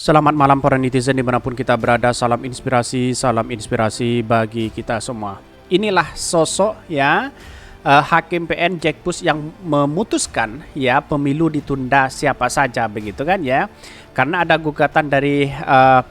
Selamat malam para netizen dimanapun kita berada, salam inspirasi bagi kita semua. Inilah sosok ya Hakim PN Jakpus yang memutuskan ya pemilu ditunda siapa saja begitu kan ya. Karena ada gugatan dari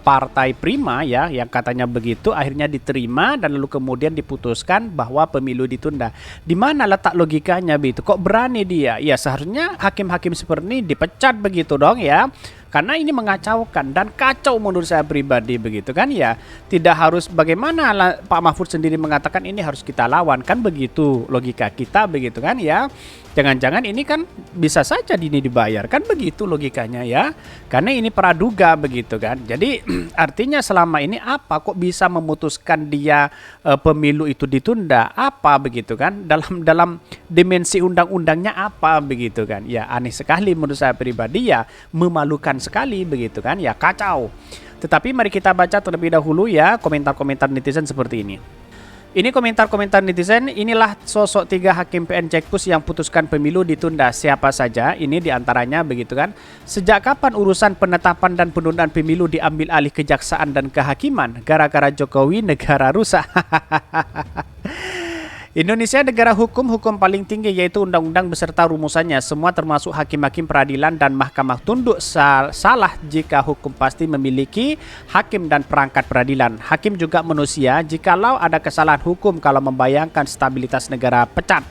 Partai Prima ya yang katanya begitu, akhirnya diterima dan lalu kemudian diputuskan bahwa pemilu ditunda. Di mana letak logikanya begitu? Kok berani dia? Ya seharusnya hakim-hakim seperti ini dipecat begitu dong ya. Karena ini mengacaukan dan kacau menurut saya pribadi begitu kan ya. Tidak harus bagaimana Pak Mahfud sendiri mengatakan ini harus kita lawan, kan begitu logika kita begitu kan ya. Jangan-jangan ini kan bisa saja ini dibayar, kan begitu logikanya ya. Karena ini praduga begitu kan. Jadi artinya selama ini apa kok bisa memutuskan dia pemilu itu ditunda? Apa begitu kan? Dalam dimensi undang-undangnya apa begitu kan? Ya aneh sekali menurut saya pribadi, ya memalukan sekali begitu kan? Ya kacau. Tetapi mari kita baca terlebih dahulu ya komentar-komentar netizen seperti ini. Ini komentar-komentar netizen, inilah sosok 3 hakim PN Jakpus yang putuskan pemilu ditunda siapa saja. Ini diantaranya begitu kan. Sejak kapan urusan penetapan dan penundaan pemilu diambil alih kejaksaan dan kehakiman? Gara-gara Jokowi negara rusak. Indonesia negara hukum paling tinggi yaitu undang-undang beserta rumusannya. Semua termasuk hakim-hakim peradilan dan mahkamah tunduk salah jika hukum pasti memiliki hakim dan perangkat peradilan. Hakim juga manusia, jikalau ada kesalahan hukum kalau membayangkan stabilitas negara pecat.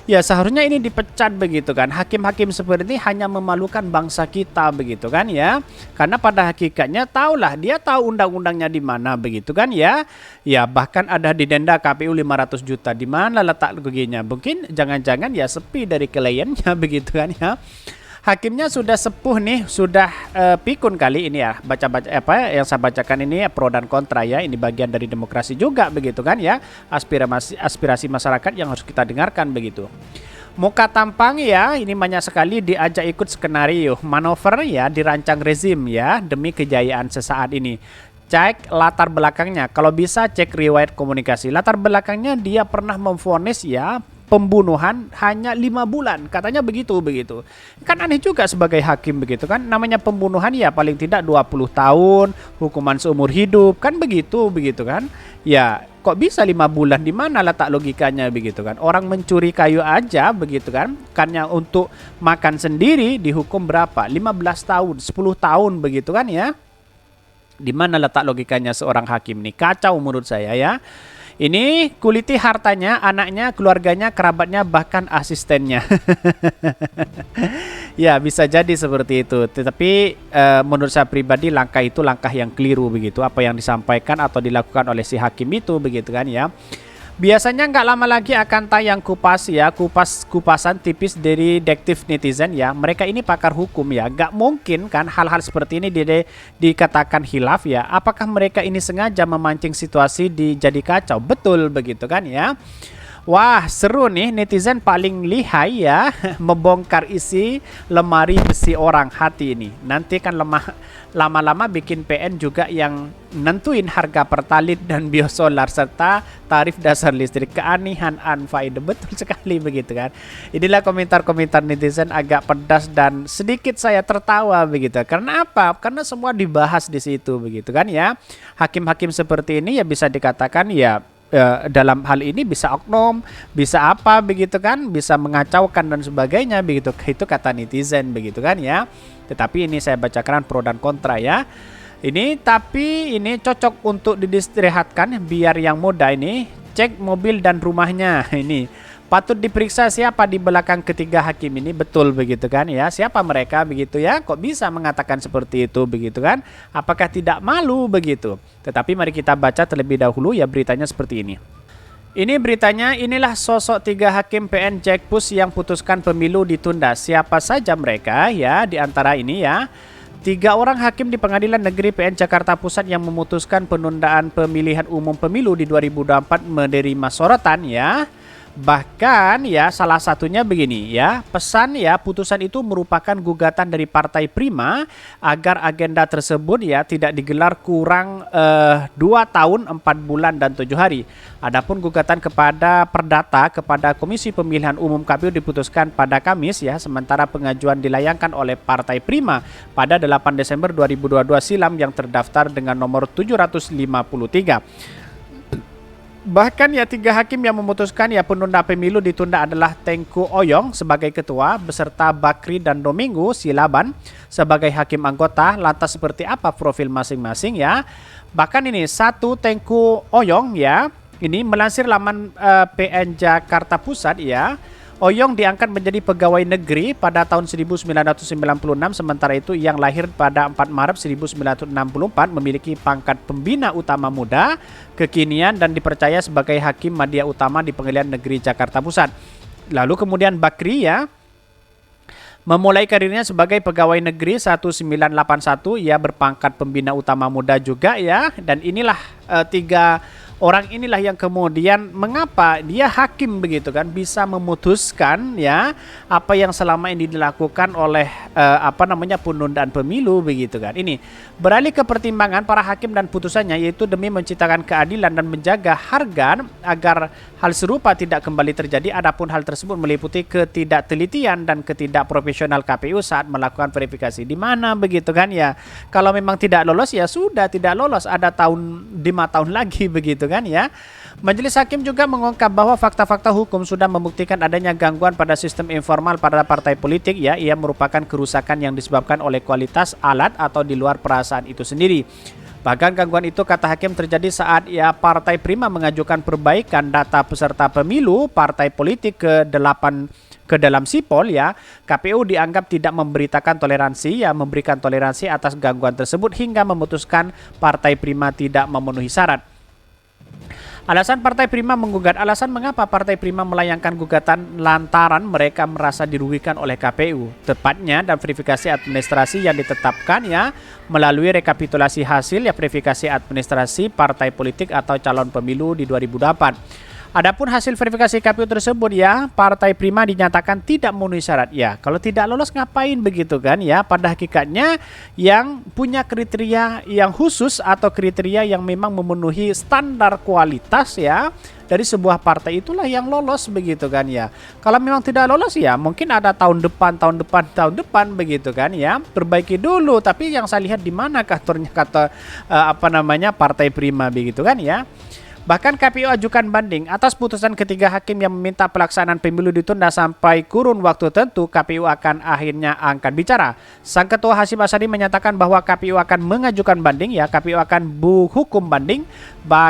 Ya seharusnya ini dipecat begitu kan. Hakim-hakim seperti ini hanya memalukan bangsa kita begitu kan ya. Karena pada hakikatnya tahulah dia tahu undang-undangnya di mana begitu kan ya. Ya bahkan ada didenda KPU 500 juta. Di mana letak loginya? Mungkin jangan-jangan ya sepi dari kliennya begitu kan ya. Hakimnya sudah sepuh nih, sudah pikun kali ini ya. Baca-baca apa yang saya bacakan ini ya, pro dan kontra ya. Ini bagian dari demokrasi juga begitu kan ya. Aspirasi masyarakat yang harus kita dengarkan begitu. Muka tampang ya, ini banyak sekali diajak ikut skenario manuver ya, dirancang rezim ya demi kejayaan sesaat ini. Cek latar belakangnya, kalau bisa cek riwayat komunikasi. Latar belakangnya dia pernah memvonis ya pembunuhan hanya 5 bulan, katanya begitu. Kan aneh juga sebagai hakim begitu kan, namanya pembunuhan ya paling tidak 20 tahun, hukuman seumur hidup, kan begitu kan. Ya kok bisa 5 bulan, di mana letak logikanya begitu kan. Orang mencuri kayu aja begitu kan, kannya untuk makan sendiri dihukum berapa? 15 tahun, 10 tahun begitu kan ya. Di mana letak logikanya seorang hakim nih? Kacau menurut saya ya. Ini kuliti hartanya, anaknya, keluarganya, kerabatnya, bahkan asistennya. Ya bisa jadi seperti itu. Tetapi menurut saya pribadi langkah itu langkah yang keliru begitu. Apa yang disampaikan atau dilakukan oleh si hakim itu begitu kan ya. Biasanya nggak lama lagi akan tayang kupasan tipis dari detektif netizen ya. Mereka ini pakar hukum ya. Nggak mungkin kan hal-hal seperti ini dikatakan hilaf ya. Apakah mereka ini sengaja memancing situasi jadi kacau? Betul begitu kan ya. Wah seru nih, netizen paling lihai ya membongkar isi lemari besi orang hati ini. Nanti kan lama-lama bikin PN juga yang nentuin harga pertalit dan biosolar serta tarif dasar listrik. Keanihan unfaedah, betul sekali begitu kan. Inilah komentar-komentar netizen agak pedas dan sedikit saya tertawa begitu. Karena apa? Karena semua dibahas di situ begitu kan ya. Hakim-hakim seperti ini ya bisa dikatakan ya dalam hal ini bisa oknum, bisa apa begitu kan, bisa mengacaukan dan sebagainya begitu. Itu kata netizen begitu kan ya. Tetapi ini saya bacakan pro dan kontra ya. Tapi ini cocok untuk diistirahatkan biar yang muda ini cek mobil dan rumahnya. Ini patut diperiksa siapa di belakang ketiga hakim ini, betul begitu kan ya. Siapa mereka begitu ya? Kok bisa mengatakan seperti itu begitu kan? Apakah tidak malu begitu? Tetapi mari kita baca terlebih dahulu ya beritanya seperti ini. Ini beritanya, inilah sosok 3 hakim PN Jakpus yang putuskan pemilu ditunda. Siapa saja mereka ya di antara ini ya. 3 orang hakim di Pengadilan Negeri PN Jakarta Pusat yang memutuskan penundaan pemilihan umum pemilu di 2024 menerima sorotan ya. Bahkan ya salah satunya begini ya, pesan ya putusan itu merupakan gugatan dari Partai Prima agar agenda tersebut ya tidak digelar kurang 2 tahun 4 bulan dan 7 hari. Adapun gugatan kepada Perdata kepada Komisi Pemilihan Umum KPU diputuskan pada Kamis ya, sementara pengajuan dilayangkan oleh Partai Prima pada 8 Desember 2022 silam yang terdaftar dengan nomor 753. Bahkan ya 3 hakim yang memutuskan ya penunda pemilu ditunda adalah Tengku Oyong sebagai ketua beserta Bakri dan Domingo Silaban sebagai hakim anggota. Lantas seperti apa profil masing-masing ya? Bahkan ini satu Tengku Oyong ya, ini melansir laman PN Jakarta Pusat ya. Oyong diangkat menjadi pegawai negeri pada tahun 1996, sementara itu yang lahir pada 4 Maret 1964 memiliki pangkat pembina utama muda kekinian dan dipercaya sebagai hakim madya utama di Pengadilan Negeri Jakarta Pusat. Lalu kemudian Bakri ya memulai karirnya sebagai pegawai negeri 1981, ia berpangkat pembina utama muda juga ya, dan inilah 3 orang inilah yang kemudian mengapa dia hakim begitu kan bisa memutuskan ya apa yang selama ini dilakukan oleh penundaan pemilu begitu kan. Ini beralih ke pertimbangan para hakim dan putusannya yaitu demi menciptakan keadilan dan menjaga harga agar hal serupa tidak kembali terjadi. Adapun hal tersebut meliputi ketidaktelitian dan ketidakprofesional KPU saat melakukan verifikasi di mana begitu kan ya. Kalau memang tidak lolos ya sudah tidak lolos, ada 5 tahun lagi begitu kan ya. Majelis Hakim juga mengungkap bahwa fakta-fakta hukum sudah membuktikan adanya gangguan pada sistem informal pada partai politik ya. Ia merupakan kerusakan yang disebabkan oleh kualitas alat atau di luar perasaan itu sendiri. Bahkan gangguan itu kata hakim terjadi saat ya Partai Prima mengajukan perbaikan data peserta pemilu partai politik ke dalam sipol ya. KPU dianggap tidak memberikan toleransi atas gangguan tersebut hingga memutuskan Partai Prima tidak memenuhi syarat. Alasan Partai Prima menggugat. Alasan mengapa Partai Prima melayangkan gugatan lantaran mereka merasa dirugikan oleh KPU. Tepatnya dan verifikasi administrasi yang ditetapkan ya melalui rekapitulasi hasil ya verifikasi administrasi partai politik atau calon pemilu di 2008. Adapun hasil verifikasi KPU tersebut ya, Partai Prima dinyatakan tidak memenuhi syarat. Ya, kalau tidak lolos ngapain begitu kan ya? Pada hakikatnya yang punya kriteria yang khusus atau kriteria yang memang memenuhi standar kualitas ya dari sebuah partai itulah yang lolos begitu kan ya. Kalau memang tidak lolos ya mungkin ada tahun depan begitu kan ya. Perbaiki dulu, tapi yang saya lihat di manakah ternyata Partai Prima begitu kan ya. Bahkan KPU ajukan banding atas putusan ketiga hakim yang meminta pelaksanaan pemilu ditunda sampai kurun waktu tentu. KPU akan akhirnya angkat bicara. Sang Ketua Hasyim Asyari menyatakan bahwa KPU akan mengajukan banding ya, KPU akan hukum banding,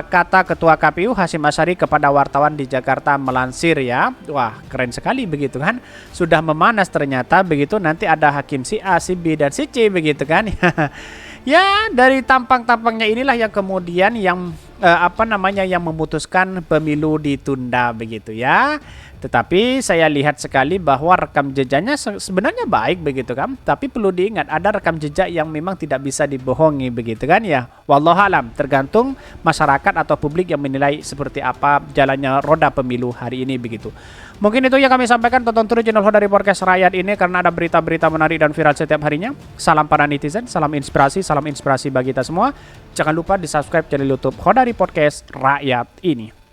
kata Ketua KPU Hasyim Asyari kepada wartawan di Jakarta melansir ya. Wah, keren sekali begitu kan. Sudah memanas ternyata begitu, nanti ada hakim si A, si B dan si C begitu kan. Ya, dari tampang-tampangnya inilah yang kemudian yang yang memutuskan pemilu ditunda begitu ya. Tetapi saya lihat sekali bahwa rekam jejaknya sebenarnya baik begitu kan. Tapi perlu diingat ada rekam jejak yang memang tidak bisa dibohongi begitu kan ya. Wallahualam, tergantung masyarakat atau publik yang menilai seperti apa jalannya roda pemilu hari ini begitu. Mungkin itu yang kami sampaikan. Tonton terus channel Khodari Podcast Rakyat ini karena ada berita-berita menarik dan viral setiap harinya. Salam para netizen, salam inspirasi bagi kita semua. Jangan lupa di subscribe channel YouTube Khodari Podcast Rakyat ini.